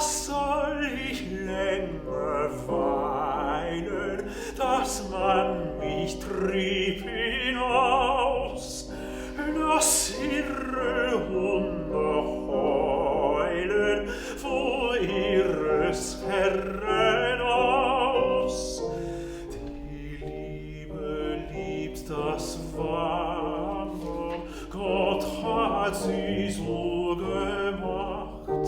was soll ich länger weinen, dass man mich trieb hinaus, dass ihre Hunde heulen vor ihres Herren aus. Die Liebe liebt das Wandern, Gott hat sie so gemacht,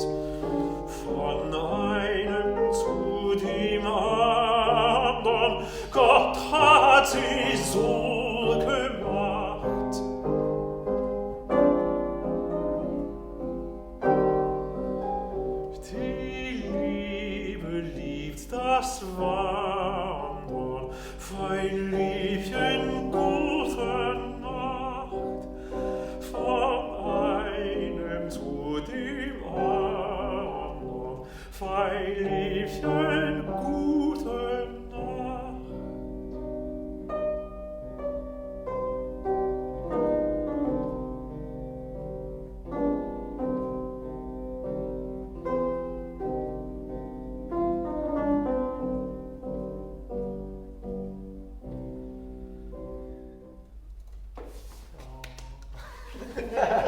von einem zu dem anderen, Gott hat sie so gemacht. Die Liebe liebt das Wandern, fein Liebchen, gute Nacht, von einem zu dem anderen, fein Liebchen, gute Nacht.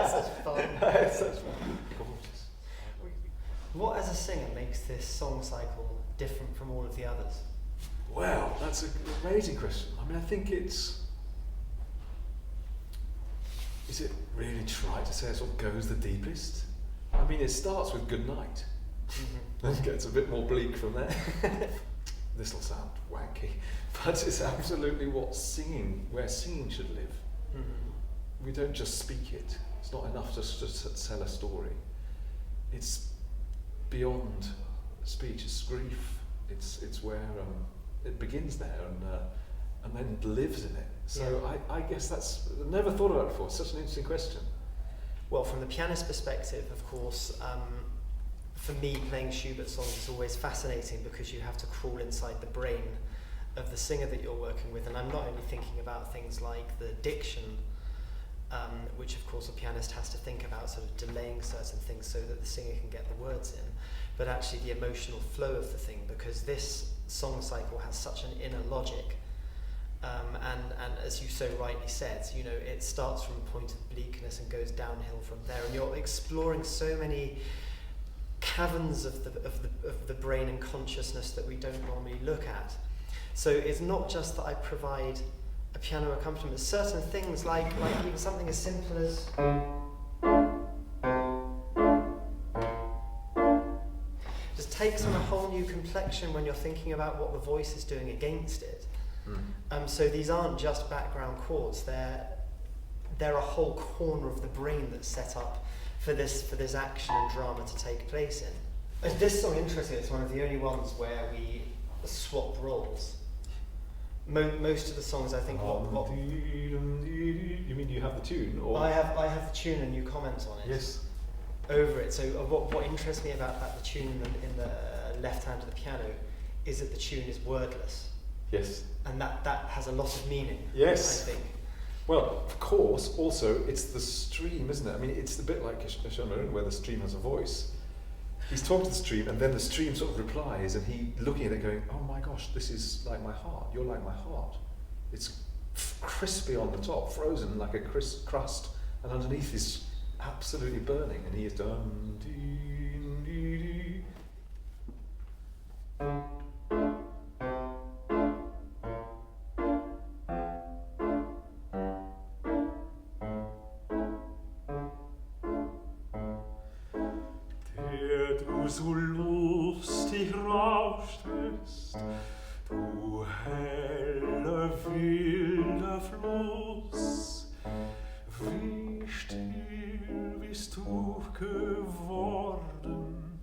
Such fun. Such fun. Gorgeous. What, as a singer, makes this song cycle different from all of the others? Well, that's an amazing question. I mean, I think it's... Is it really trite to say it sort of goes the deepest? I mean, it starts with good night. Then gets a bit more bleak from there. This'll sound wanky, but it's absolutely where singing should live. We don't just speak it. It's not enough just to tell a story. It's beyond speech. It's grief. It's where it begins there and then lives in it. So yeah. I guess that's, I've never thought about it before. It's such an interesting question. Well, from the pianist perspective, of course, for me, playing Schubert songs is always fascinating because you have to crawl inside the brain of the singer that you're working with. And I'm not only thinking about things like the diction, which of course a pianist has to think about, sort of delaying certain things so that the singer can get the words in, but actually the emotional flow of the thing, because this song cycle has such an inner logic. And as you so rightly said, you know, it starts from a point of bleakness and goes downhill from there, and you're exploring so many caverns of the brain and consciousness that we don't normally look at. So it's not just that I provide a piano accompaniment, certain things like even something as simple as just takes on a whole new complexion when you're thinking about what the voice is doing against it. So these aren't just background chords, they're a whole corner of the brain that's set up for this action and drama to take place in. This song, interestingly, it's one of the only ones where we swap roles. Most of the songs, I think, You mean you have the tune? Or? I have the tune and you comment on it. Yes. Over it. So what interests me about the tune in the left hand of the piano is that the tune is wordless. Yes. And that has a lot of meaning. Yes. I think. Well, of course, also, it's the stream, isn't it? I mean, it's a bit like Schubert, where the stream has a voice. He's talking to the stream, and then the stream sort of replies, and he looking at it going, oh my gosh, this is like my heart. You're like my heart. It's crispy on the top, frozen like a crust, and underneath is absolutely burning, and he is dum dee dee dee. So lustig rauschtest, du heller wilder Fluss, wie still bist du geworden,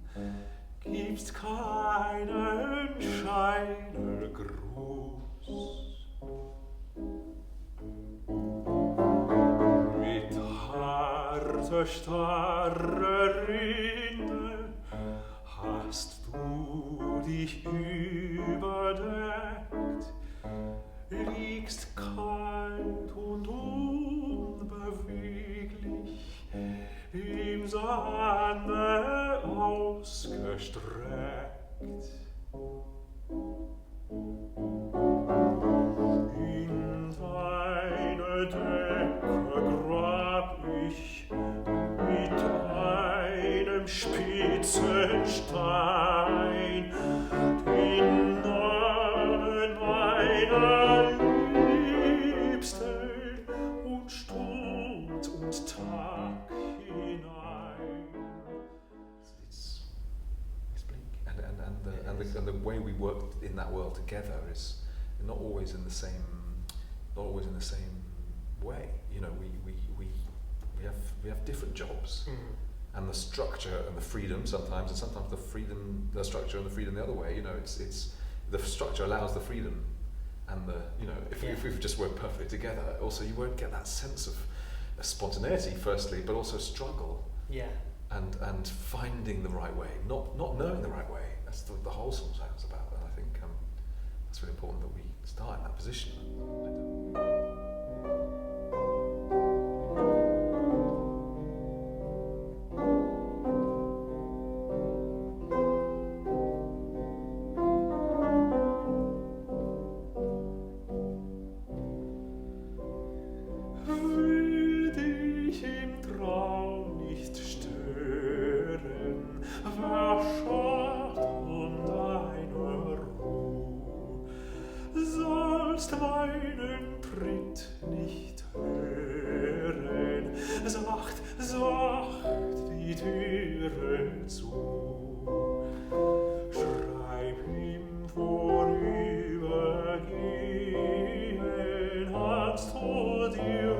gibst keinen Scheidegruß. Mit harter, starrer Rinde hast du dich überdeckt, liegst kalt und unbeweglich im im Sande ausgestreckt. In deine Decke grab ich mit einem spitzen Stein den Namen meiner Liebsten und Stund und Tag hinein. It's bleak, and the way we work in that world together is not always in the same way. You know, we have different jobs, and the structure and the freedom sometimes, and sometimes the structure and the freedom the other way. You know, it's the structure allows the freedom, and if we just work perfectly together, also you won't get that sense of spontaneity firstly, but also struggle. Yeah. And finding the right way, not knowing the right way. That's the whole song sounds about, and I think it's really important that we start in that position. Will dich im Traum nicht stören, verscharrt um deine Ruh, sollst meinen Tritt nicht hören, sacht die Türe zu. Schreib ihm vorübergehen, hast du dir